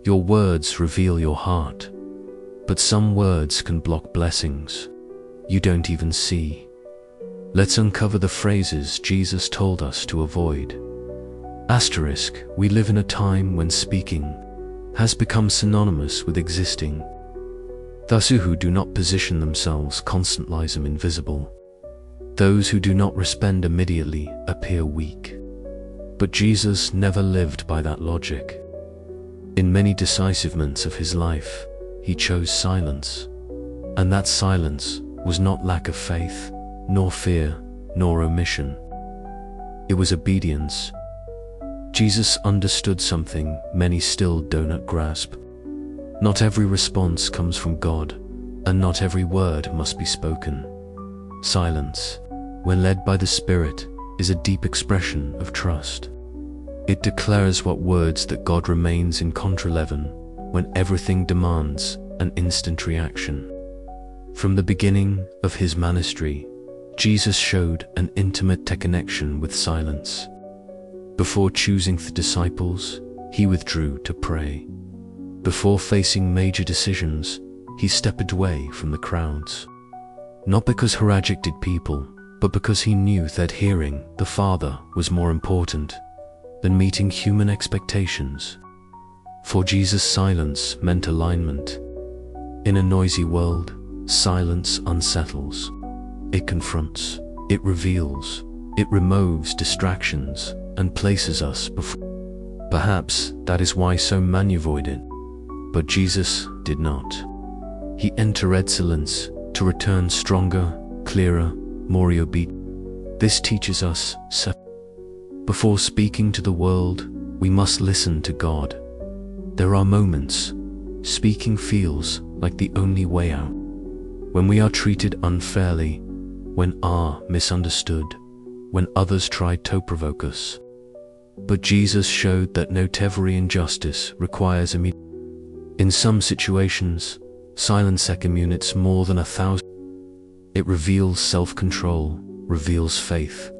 Your words reveal your heart, but some words can block blessings you don't even see. Let's uncover the phrases Jesus told us to avoid. Asterisk, we live in a time when speaking has become synonymous with existing. Those who do not position themselves constantly are invisible. Those who do not respond immediately appear weak. But Jesus never lived by that logic. In many decisive moments of his life, he chose silence. And that silence was not lack of faith, nor fear, nor omission. It was obedience. Jesus understood something many still do not grasp. Not every response comes from God, and not every word must be spoken. Silence, when led by the Spirit, is a deep expression of trust. It declares what words that God remains in control even when everything demands an instant reaction. From the beginning of his ministry, Jesus showed an intimate connection with silence. Before choosing the disciples, he withdrew to pray. Before facing major decisions, he stepped away from the crowds. Not because he rejected people, but because he knew that hearing the Father was more important than meeting human expectations. For Jesus, silence meant alignment. In a noisy world, silence unsettles. It confronts, it reveals, it removes distractions and places us before. Perhaps that is why so many avoid it. But Jesus did not. He entered silence to return stronger, clearer, more obedient. This teaches us before speaking to the world, we must listen to God. There are moments speaking feels like the only way out. When we are treated unfairly, when are misunderstood, when others try to provoke us. But Jesus showed that not every injustice requires immediate. In some situations, silence communicates more than 1,000. It reveals self-control, reveals faith,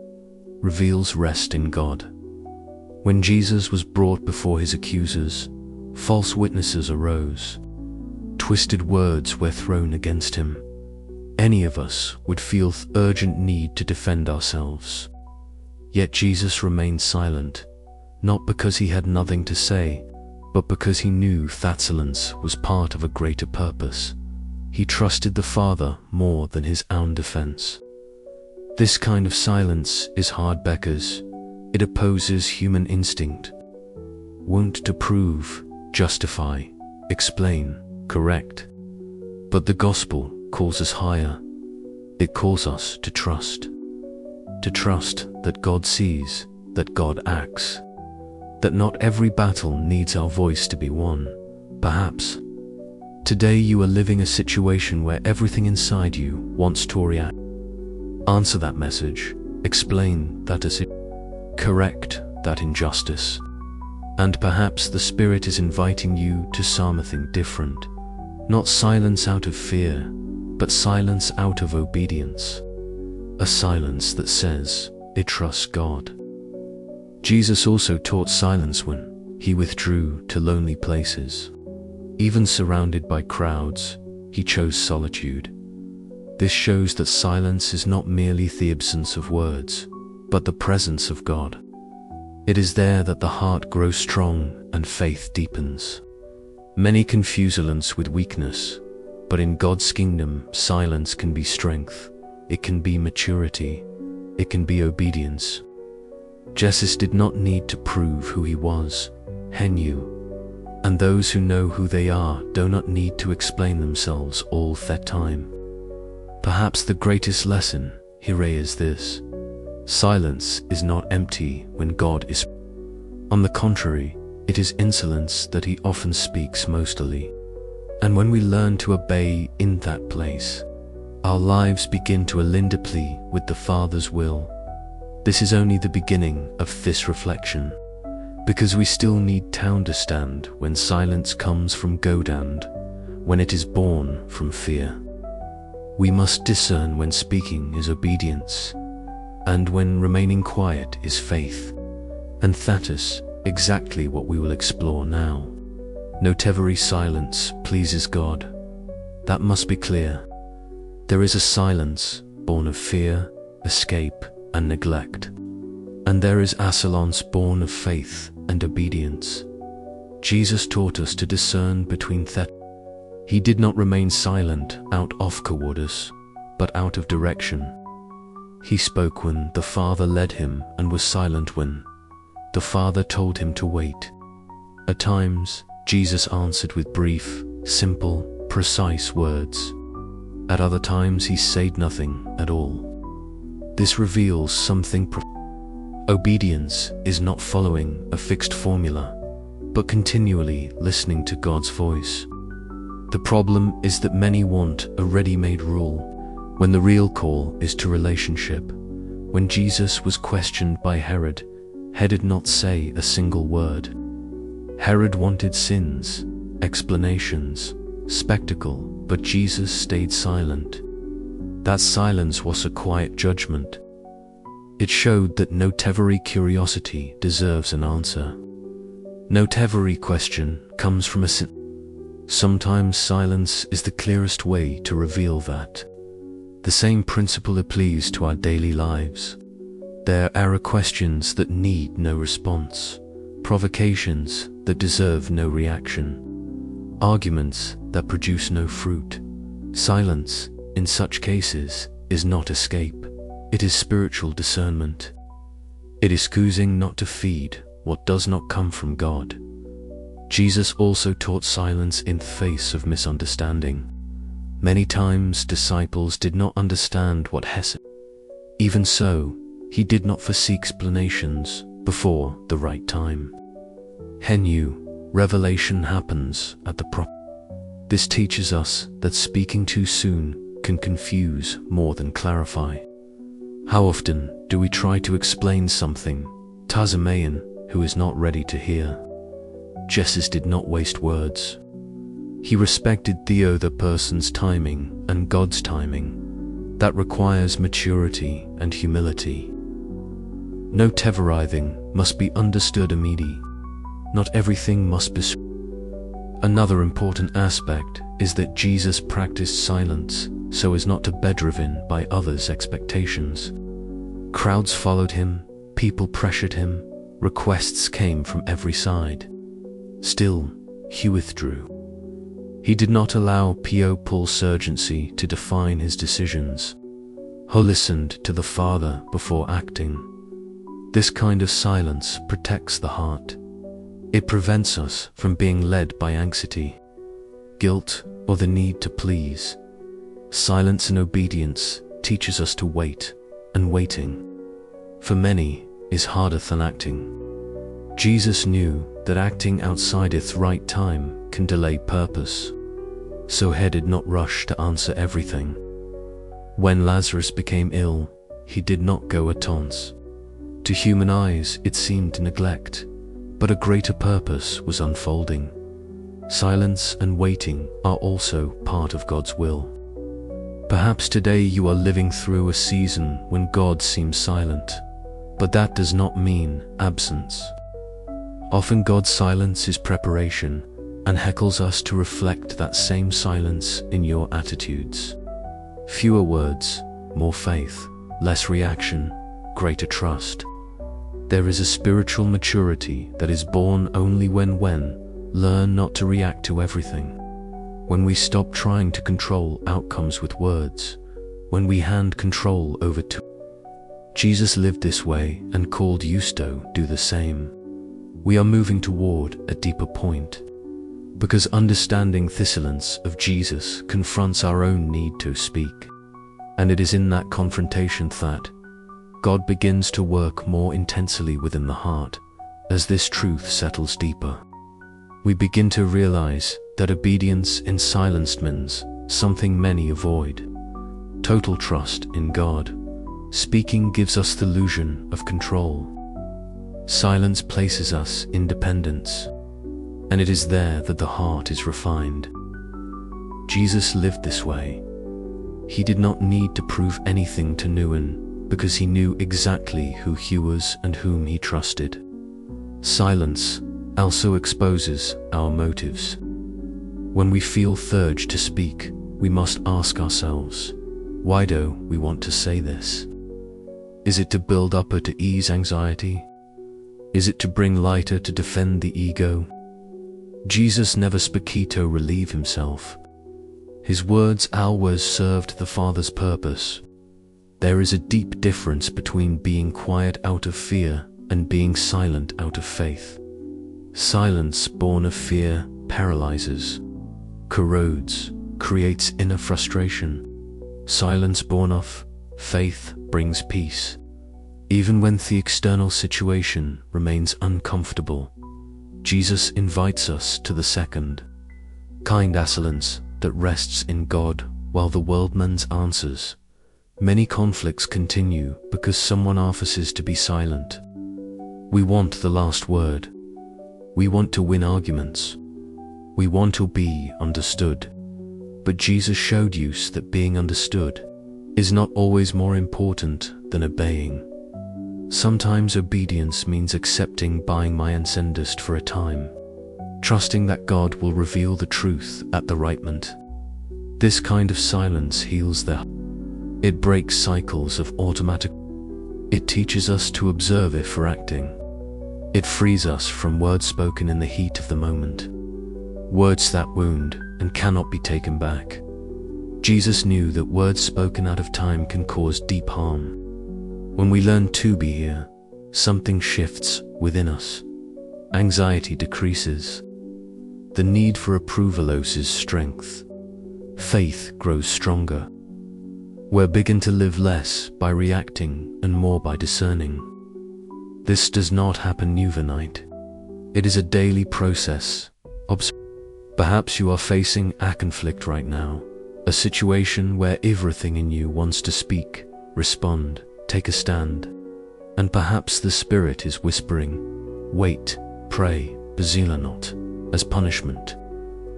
reveals rest in God. When Jesus was brought before his accusers, false witnesses arose. Twisted words were thrown against him. Any of us would feel urgent need to defend ourselves. Yet Jesus remained silent, not because he had nothing to say, but because he knew that silence was part of a greater purpose. He trusted the Father more than his own defense. This kind of silence is hard because it opposes human instinct. Want to prove, justify, explain, correct. But the gospel calls us higher. It calls us to trust. To trust that God sees, that God acts, that not every battle needs our voice to be won. Perhaps today you are living a situation where everything inside you wants to react. Answer that message, explain that as it, correct that injustice. And perhaps the Spirit is inviting you to something different. Not silence out of fear, but silence out of obedience. A silence that says, it trusts God. Jesus also taught silence when he withdrew to lonely places. Even surrounded by crowds, he chose solitude. This shows that silence is not merely the absence of words, but the presence of God. It is there that the heart grows strong and faith deepens. Many confuse silence with weakness, but in God's kingdom, silence can be strength, it can be maturity, it can be obedience. Jesus did not need to prove who he was, he knew. And those who know who they are do not need to explain themselves all that time. Perhaps the greatest lesson here is this: silence is not empty when God is. On the contrary, it is in silence that he often speaks mostly. And when we learn to obey in that place, our lives begin to align deeply with the Father's will. This is only the beginning of this reflection, because we still need to understand when silence comes from God and when it is born from fear. We must discern when speaking is obedience, and when remaining quiet is faith. And that is exactly what we will explore now. Not every silence pleases God. That must be clear. There is a silence born of fear, escape, and neglect. And there is a silence born of faith and obedience. Jesus taught us to discern between that. He did not remain silent out of cowardice, but out of direction. He spoke when the Father led him and was silent when the Father told him to wait. At times, Jesus answered with brief, simple, precise words. At other times, he said nothing at all. This reveals something profound. Obedience is not following a fixed formula, but continually listening to God's voice. The problem is that many want a ready-made rule, when the real call is to relationship. When Jesus was questioned by Herod, he did not say a single word. Herod wanted sins, explanations, spectacle, but Jesus stayed silent. That silence was a quiet judgment. It showed that not every curiosity deserves an answer. Not every question comes from a sin. Sometimes silence is the clearest way to reveal that. The same principle applies to our daily lives. There are questions that need no response, provocations that deserve no reaction, arguments that produce no fruit. Silence, in such cases, is not escape. It is spiritual discernment. It is choosing not to feed what does not come from God. Jesus also taught silence in the face of misunderstanding. Many times disciples did not understand what he said. Even so, he did not foresee explanations before the right time. He knew revelation happens at the proper. This teaches us that speaking too soon can confuse more than clarify. How often do we try to explain something to a man who is not ready to hear? Jesus did not waste words. He respected the other person's timing and God's timing. That requires maturity and humility. No everything must be understood immediately. Not everything must be. Another important aspect is that Jesus practiced silence so as not to be driven by others' expectations. Crowds followed him, people pressured him, requests came from every side. Still, he withdrew. He did not allow people's urgency to define his decisions. He listened to the Father before acting. This kind of silence protects the heart. It prevents us from being led by anxiety, guilt, or the need to please. Silence and obedience teaches us to wait, and waiting, for many, is harder than acting. Jesus knew that acting outside its right time can delay purpose, so he did not rush to answer everything. When Lazarus became ill, he did not go at once. To human eyes, it seemed neglect, but a greater purpose was unfolding. Silence and waiting are also part of God's will. Perhaps today you are living through a season when God seems silent, but that does not mean absence. Often God's silence is preparation and heckles us to reflect that same silence in your attitudes. Fewer words, more faith, less reaction, greater trust. There is a spiritual maturity that is born only when learn not to react to everything. When we stop trying to control outcomes with words, when we hand control over to. Jesus lived this way and called us to do the same. We are moving toward a deeper point, because understanding the silence of Jesus confronts our own need to speak. And it is in that confrontation that God begins to work more intensely within the heart. As this truth settles deeper, we begin to realize that obedience in silence means something many avoid. Total trust in God. Speaking gives us the illusion of control. Silence places us in dependence, and it is there that the heart is refined. Jesus lived this way. He did not need to prove anything to anyone because he knew exactly who he was and whom he trusted. Silence also exposes our motives. When we feel the urge to speak, we must ask ourselves, why do we want to say this? Is it to build up or to ease anxiety? Is it to bring light or to defend the ego? Jesus never spoke to relieve himself. His words always served the Father's purpose. There is a deep difference between being quiet out of fear and being silent out of faith. Silence born of fear paralyzes, corrodes, creates inner frustration. Silence born of faith brings peace. Even when the external situation remains uncomfortable, Jesus invites us to the second, kind silence that rests in God while the worldman's answers. Many conflicts continue because someone refuses to be silent. We want the last word. We want to win arguments. We want to be understood. But Jesus showed us that being understood is not always more important than obeying. Sometimes obedience means accepting buying my incendist for a time, trusting that God will reveal the truth at the right moment. This kind of silence heals the heart. It breaks cycles of automatic. It teaches us to observe if we're acting. It frees us from words spoken in the heat of the moment, words that wound and cannot be taken back. Jesus knew that words spoken out of time can cause deep harm. When we learn to be here, something shifts within us. Anxiety decreases. The need for approval loses strength. Faith grows stronger. We begin to live less by reacting and more by discerning. This does not happen overnight. It is a daily process. Perhaps you are facing a conflict right now, a situation where everything in you wants to speak, respond, take a stand. And perhaps the Spirit is whispering, wait, pray, Bazila not, as punishment,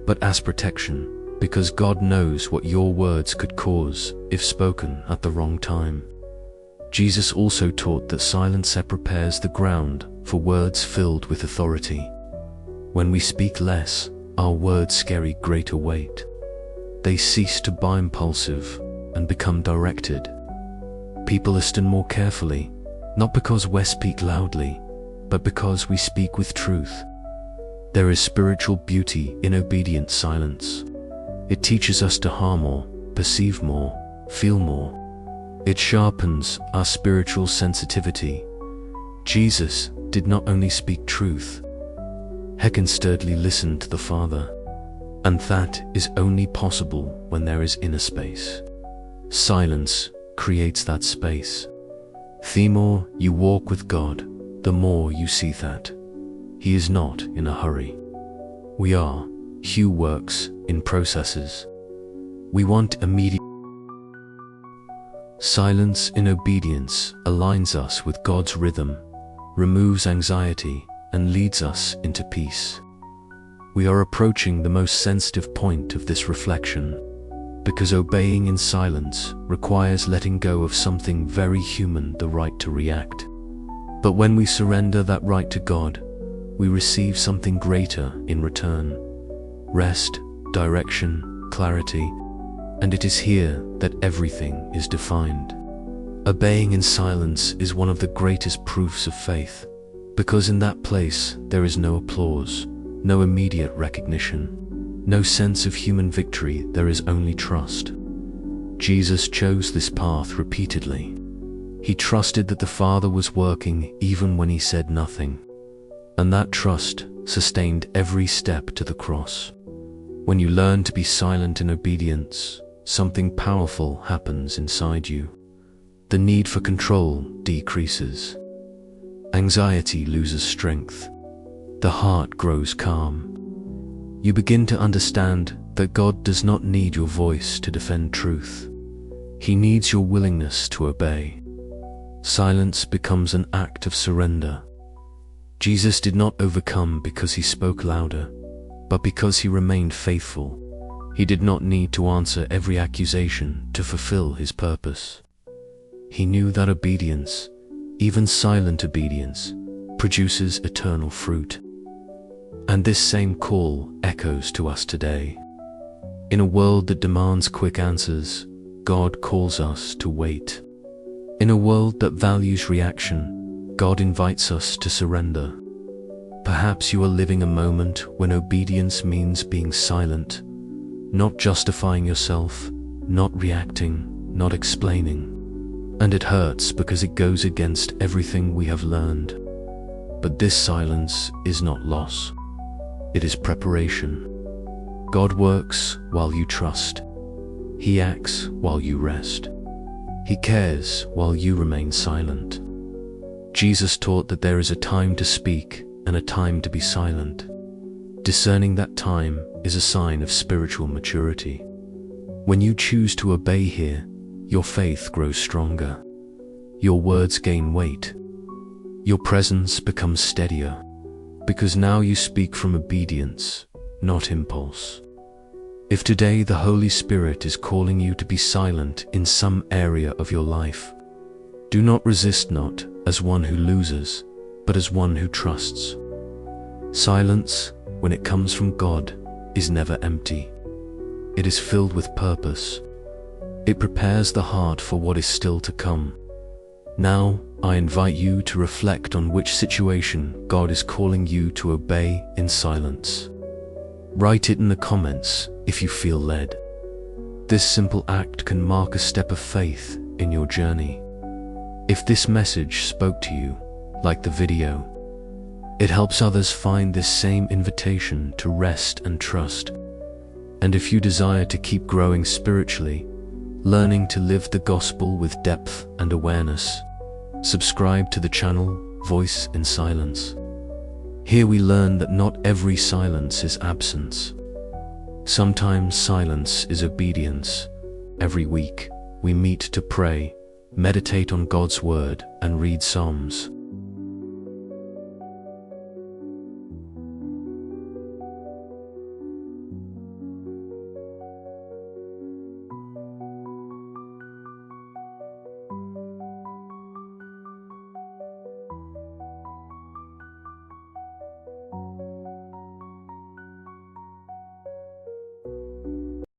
but as protection, because God knows what your words could cause if spoken at the wrong time. Jesus also taught that silence prepares the ground for words filled with authority. When we speak less, our words carry greater weight. They cease to be impulsive and become directed. People listen more carefully, not because we speak loudly, but because we speak with truth. There is spiritual beauty in obedient silence. It teaches us to hear more, perceive more, feel more. It sharpens our spiritual sensitivity. Jesus did not only speak truth, he insteadly listened to the Father, and that is only possible when there is inner space. Silence creates that space. The more you walk with God, the more you see that He is not in a hurry. We are. He works in processes. We want immediate. Silence in obedience aligns us with God's rhythm, removes anxiety, and leads us into peace. We are approaching the most sensitive point of this reflection, because obeying in silence requires letting go of something very human, the right to react. But when we surrender that right to God, we receive something greater in return: rest, direction, clarity, and it is here that everything is defined. Obeying in silence is one of the greatest proofs of faith, because in that place there is no applause, no immediate recognition, no sense of human victory. There is only trust. Jesus chose this path repeatedly. He trusted that the Father was working even when he said nothing, and that trust sustained every step to the cross. When you learn to be silent in obedience, something powerful happens inside you. The need for control decreases. Anxiety loses strength. The heart grows calm. You begin to understand that God does not need your voice to defend truth. He needs your willingness to obey. Silence becomes an act of surrender. Jesus did not overcome because he spoke louder, but because he remained faithful. He did not need to answer every accusation to fulfill his purpose. He knew that obedience, even silent obedience, produces eternal fruit. And this same call echoes to us today. In a world that demands quick answers, God calls us to wait. In a world that values reaction, God invites us to surrender. Perhaps you are living a moment when obedience means being silent, not justifying yourself, not reacting, not explaining. And it hurts because it goes against everything we have learned. But this silence is not loss. It is preparation. God works while you trust. He acts while you rest. He cares while you remain silent. Jesus taught that there is a time to speak and a time to be silent. Discerning that time is a sign of spiritual maturity. When you choose to obey here, your faith grows stronger. Your words gain weight. Your presence becomes steadier, because now you speak from obedience, not impulse. If today the Holy Spirit is calling you to be silent in some area of your life, do not resist, not as one who loses, but as one who trusts. Silence, when it comes from God, is never empty. It is filled with purpose. It prepares the heart for what is still to come. Now, I invite you to reflect on which situation God is calling you to obey in silence. Write it in the comments if you feel led. This simple act can mark a step of faith in your journey. If this message spoke to you, like the video, it helps others find this same invitation to rest and trust. And if you desire to keep growing spiritually, learning to live the gospel with depth and awareness, subscribe to the channel Voice in Silence. Here we learn that not every silence is absence. Sometimes silence is obedience. Every week, we meet to pray, meditate on God's word, and read Psalms.